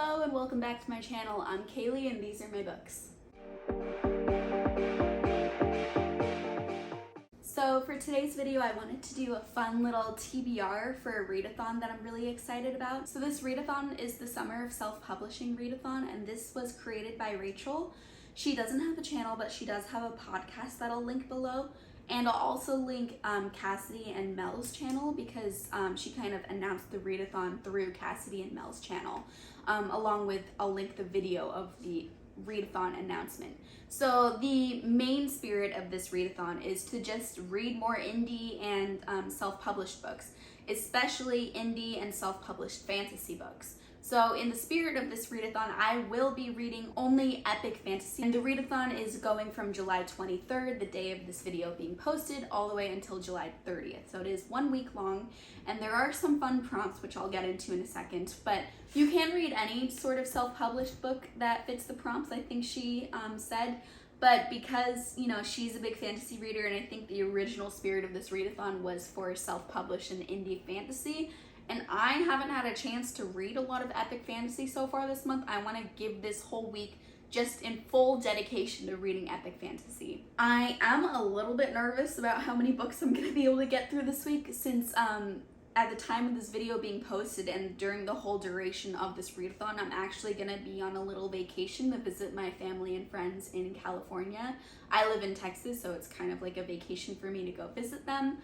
Hello and welcome back to my channel. I'm Kaylee and these are my books. So for today's video, I wanted to do a fun little TBR for a readathon that I'm really excited about. So this readathon is the Summer of Self-Publishing Readathon, and this was created by Rachel. She doesn't have a channel, but she does have a podcast that I'll link below. And I'll also link Cassidy and Mel's channel because she kind of announced the readathon through Cassidy and Mel's channel. Along with, I'll link the video of the readathon announcement. So the main spirit of this readathon is to just read more indie and self-published books, especially indie and self-published fantasy books. So in the spirit of this readathon, I will be reading only epic fantasy. And the readathon is going from July 23rd, the day of this video being posted, all the way until July 30th. So it is 1 week long, and there are some fun prompts, which I'll get into in a second. But you can read any sort of self-published book that fits the prompts, I think she said. But because, you know, she's a big fantasy reader, and I think the original spirit of this readathon was for self-published and indie fantasy, and I haven't had a chance to read a lot of epic fantasy so far this month, I want to give this whole week just in full dedication to reading epic fantasy. I am a little bit nervous about how many books I'm going to be able to get through this week since at the time of this video being posted and during the whole duration of this readathon, I'm actually going to be on a little vacation to visit my family and friends in California. I live in Texas, so it's kind of like a vacation for me to go visit them.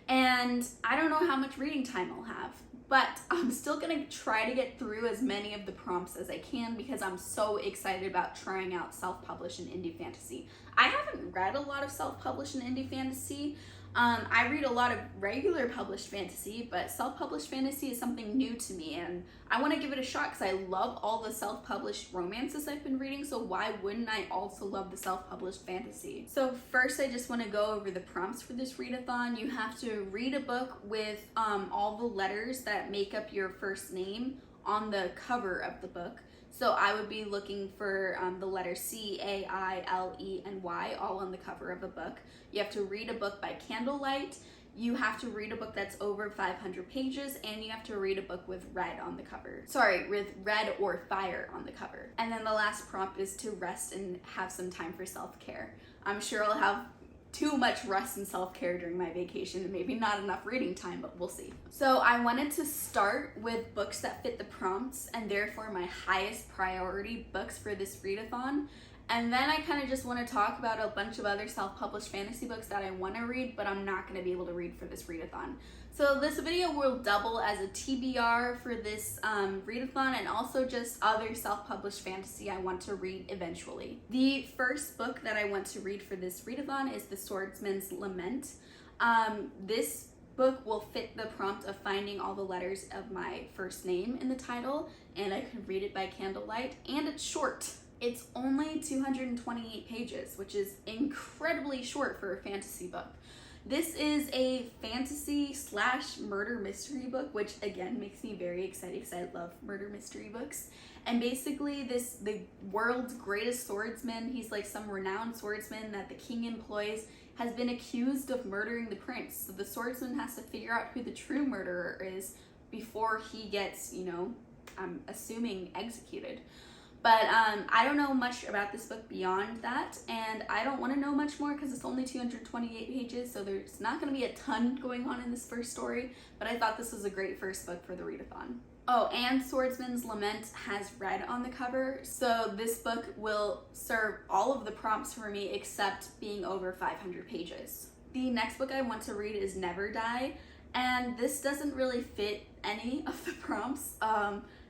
And I don't know how much reading time I'll have, but I'm still gonna try to get through as many of the prompts as I can because I'm so excited about trying out self-published and indie fantasy. I haven't read a lot of self-published and indie fantasy. I read a lot of regular published fantasy, but self-published fantasy is something new to me, and I want to give it a shot because I love all the self-published romances I've been reading, so why wouldn't I also love the self-published fantasy? So first, I just want to go over the prompts for this readathon. You have to read a book with all the letters that make up your first name on the cover of the book. So I would be looking for the letters C, A, I, L, E, and Y all on the cover of a book. You have to read a book by candlelight. You have to read a book that's over 500 pages, and you have to read a book with red on the cover. Sorry, with red or fire on the cover. And then the last prompt is to rest and have some time for self-care. I'm sure I'll have too much rest and self-care during my vacation and maybe not enough reading time, but we'll see. So I wanted to start with books that fit the prompts and therefore my highest priority books for this readathon. And then I kind of just want to talk about a bunch of other self-published fantasy books that I want to read, but I'm not going to be able to read for this readathon. So this video will double as a TBR for this readathon and also just other self-published fantasy I want to read eventually. The first book that I want to read for this readathon is the Swordsmans Lament. This book will fit the prompt of finding all the letters of my first name in the title, and I can read it by candlelight, and it's short. It's only 228 pages, which is incredibly short for a fantasy book. This is a fantasy / murder mystery book, which again makes me very excited because I love murder mystery books. And basically the world's greatest swordsman, he's like some renowned swordsman that the king employs, has been accused of murdering the prince. So the swordsman has to figure out who the true murderer is before he gets, you know, I'm assuming executed. But I don't know much about this book beyond that, and I don't want to know much more because it's only 228 pages, so there's not going to be a ton going on in this first story, but I thought this was a great first book for the readathon. Oh, and Swordsman's Lament has red on the cover, so this book will serve all of the prompts for me except being over 500 pages. The next book I want to read is Never Die, and this doesn't really fit any of the prompts.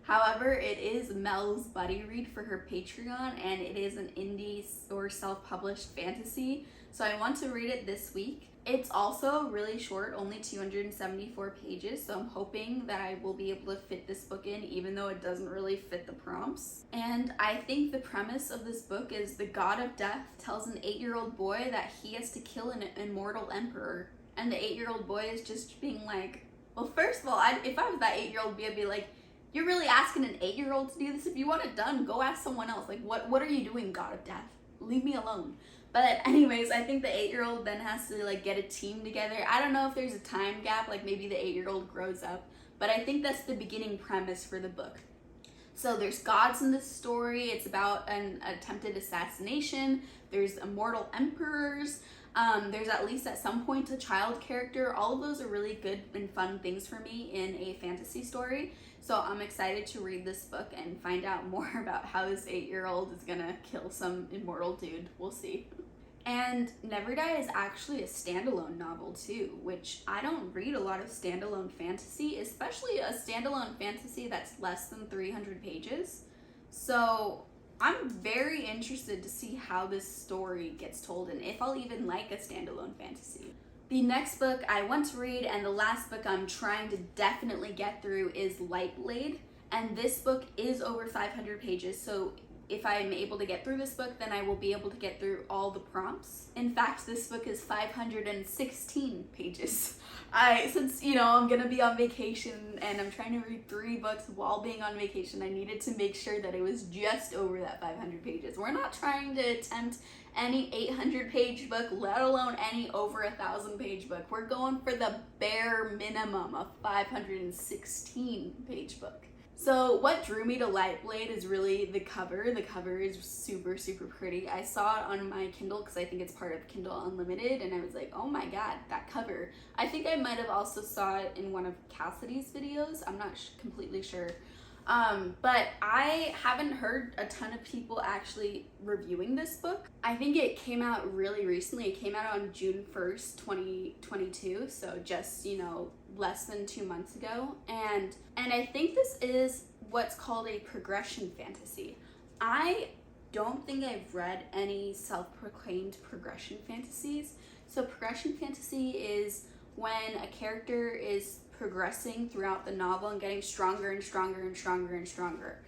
However, it is Mel's buddy read for her Patreon, and it is an indie or self-published fantasy, so I want to read it this week. It's also really short, only 274 pages, so I'm hoping that I will be able to fit this book in even though it doesn't really fit the prompts. And I think the premise of this book is the god of death tells an 8-year-old boy that he has to kill an immortal emperor, and the 8-year-old boy is just being like, well, first of all, if I was that 8-year-old boy, I'd be like, you're really asking an 8-year-old to do this? If you want it done, go ask someone else. Like, what are you doing, God of Death? Leave me alone. But anyways, I think the 8-year-old then has to like get a team together. I don't know if there's a time gap, like maybe the 8-year-old grows up, but I think that's the beginning premise for the book. So there's gods in this story. It's about an attempted assassination. There's immortal emperors. There's at least at some point a child character. All of those are really good and fun things for me in a fantasy story. So I'm excited to read this book and find out more about how this 8-year-old is gonna kill some immortal dude. We'll see. And Never Die is actually a standalone novel too, which I don't read a lot of standalone fantasy, especially a standalone fantasy that's less than 300 pages. So I'm very interested to see how this story gets told and if I'll even like a standalone fantasy. The next book I want to read and the last book I'm trying to definitely get through is Lightblade. And this book is over 500 pages, so if I'm able to get through this book, then I will be able to get through all the prompts. In fact, this book is 516 pages. Since, I'm gonna be on vacation and I'm trying to read 3 books while being on vacation, I needed to make sure that it was just over that 500 pages. We're not trying to attempt any 800-page book, let alone any over 1,000-page book. We're going for the bare minimum of 516-page book. So what drew me to Lightblade is really the cover. The cover is super, super pretty. I saw it on my Kindle because I think it's part of Kindle Unlimited, and I was like, oh my god, that cover. I think I might have also saw it in one of Cassidy's videos. I'm not completely sure. But I haven't heard a ton of people actually reviewing this book. I think it came out really recently. It came out on June 1st, 2022, so just, less than 2 months ago. And I think this is what's called a progression fantasy. I don't think I've read any self-proclaimed progression fantasies. So progression fantasy is when a character is progressing throughout the novel and getting stronger and stronger and stronger and stronger.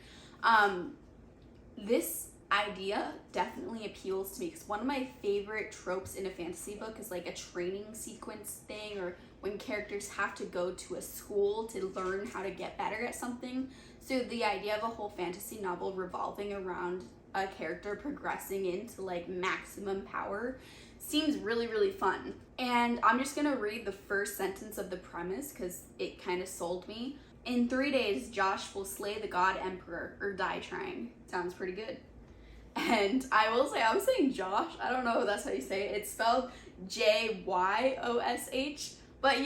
This idea definitely appeals to me because one of my favorite tropes in a fantasy book is like a training sequence thing, or when characters have to go to a school to learn how to get better at something. So the idea of a whole fantasy novel revolving around a character progressing into like maximum power seems really, really fun. And I'm just gonna read the first sentence of the premise because it kind of sold me. In 3 days, Josh will slay the god emperor or die trying. Sounds pretty good. And I will say, I'm saying Josh. I don't know if that's how you say it. It's spelled Jyosh, but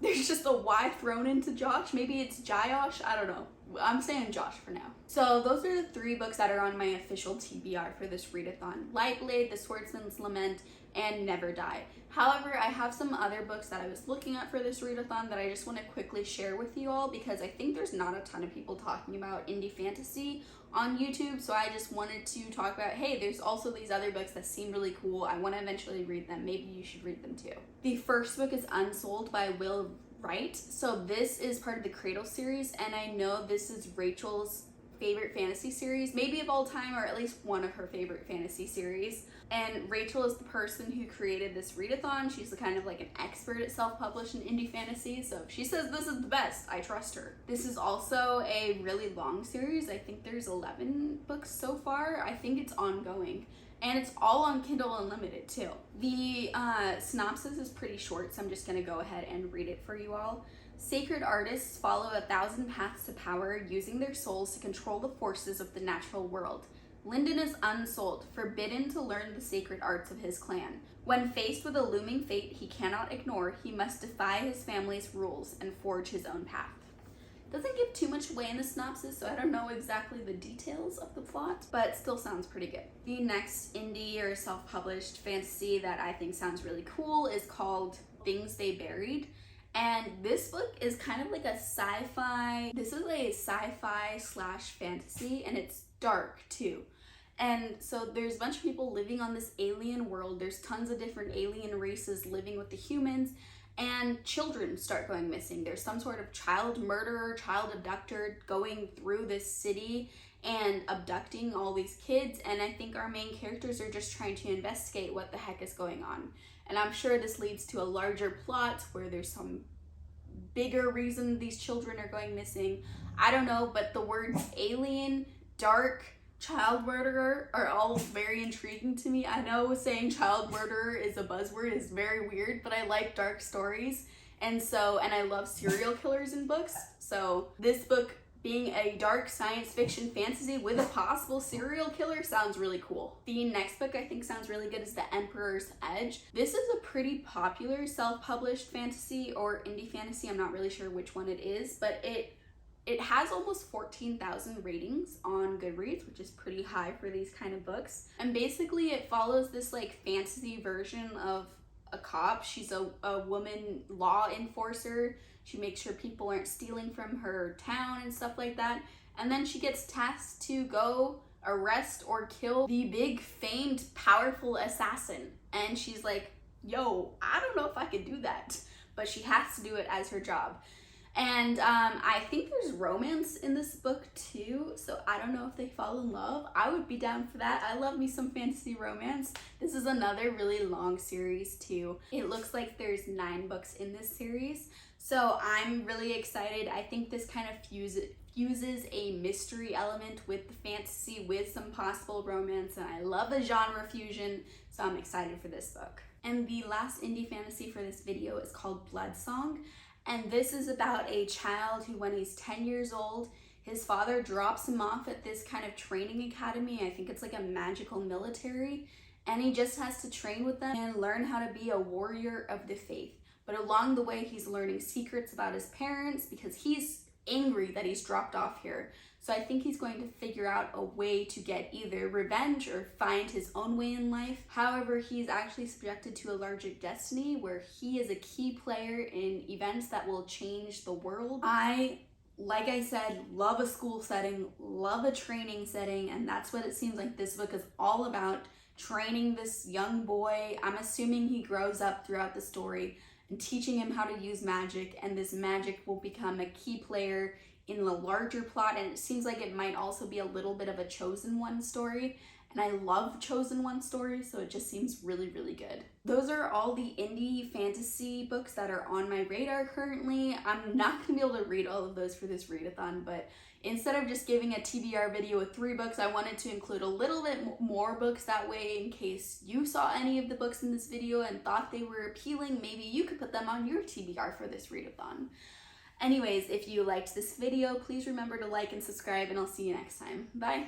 there's just a Y thrown into Josh. Maybe it's Jyosh. I don't know. I'm saying Josh for now. So those are the 3 books that are on my official TBR for this readathon: Lightblade, The Swordsman's Lament, and Never Die. However, I have some other books that I was looking at for this readathon that I just want to quickly share with you all because I think there's not a ton of people talking about indie fantasy on YouTube, so I just wanted to talk about, hey, there's also these other books that seem really cool. I want to eventually read them. Maybe you should read them too. The first book is Unsold by Will Wright. So this is part of the Cradle series, and I know this is Rachel's favorite fantasy series, maybe of all time, or at least one of her favorite fantasy series. And Rachel is the person who created this readathon. She's kind of like an expert at self-published and indie fantasy, so if she says this is the best, I trust her. This is also a really long series. I think there's 11 books so far. I think it's ongoing. And it's all on Kindle Unlimited too. The synopsis is pretty short, so I'm just gonna go ahead and read it for you all. Sacred artists follow 1,000 paths to power, using their souls to control the forces of the natural world. Lyndon is unsold, forbidden to learn the sacred arts of his clan. When faced with a looming fate he cannot ignore, he must defy his family's rules and forge his own path. Doesn't give too much away in the synopsis, so I don't know exactly the details of the plot, but it still sounds pretty good. The next indie or self-published fantasy that I think sounds really cool is called Things They Buried. And this book is kind of like a sci-fi, this is a sci-fi slash fantasy, and it's dark too. And so there's a bunch of people living on this alien world. There's tons of different alien races living with the humans, and children start going missing. There's some sort of child murderer, child abductor going through this city and abducting all these kids, and I think our main characters are just trying to investigate what the heck is going on. And I'm sure this leads to a larger plot where there's some bigger reason these children are going missing. I don't know, but the words alien, dark, child murderer are all very intriguing to me. I know saying child murderer is a buzzword is very weird, but I like dark stories. And I love serial killers in books. So this book being a dark science fiction fantasy with a possible serial killer sounds really cool. The next book I think sounds really good is The Emperor's Edge. This is a pretty popular self-published fantasy or indie fantasy. I'm not really sure which one it is, but it has almost 14,000 ratings on Goodreads, which is pretty high for these kind of books. And basically it follows this like fantasy version of a cop. She's a woman law enforcer. She makes sure people aren't stealing from her town and stuff like that. And then she gets tasked to go arrest or kill the big famed powerful assassin. And she's like, yo, I don't know if I can do that, but she has to do it as her job. And I think there's romance in this book too, so I don't know if they fall in love. I would be down for that. I love me some fantasy romance. This is another really long series too. It looks like there's 9 books in this series, so I'm really excited. I think this kind of fuses a mystery element with the fantasy with some possible romance, and I love a genre fusion, so I'm excited for this book. And the last indie fantasy for this video is called Bloodsong. And this is about a child who, when he's 10 years old, his father drops him off at this kind of training academy. I think it's like a magical military. And he just has to train with them and learn how to be a warrior of the faith. But along the way, he's learning secrets about his parents because he's angry that he's dropped off here. So I think he's going to figure out a way to get either revenge or find his own way in life. However, he's actually subjected to a larger destiny where he is a key player in events that will change the world. Like I said, love a school setting, love a training setting, and that's what it seems like this book is all about, training this young boy. I'm assuming he grows up throughout the story and teaching him how to use magic, and this magic will become a key player in the larger plot, and it seems like it might also be a little bit of a Chosen One story, and I love Chosen One stories, so it just seems really, really good. Those are all the indie fantasy books that are on my radar currently. I'm not gonna be able to read all of those for this readathon, but instead of just giving a TBR video with 3 books, I wanted to include a little bit more books, that way in case you saw any of the books in this video and thought they were appealing, maybe you could put them on your TBR for this readathon. Anyways, if you liked this video, please remember to like and subscribe, and I'll see you next time. Bye!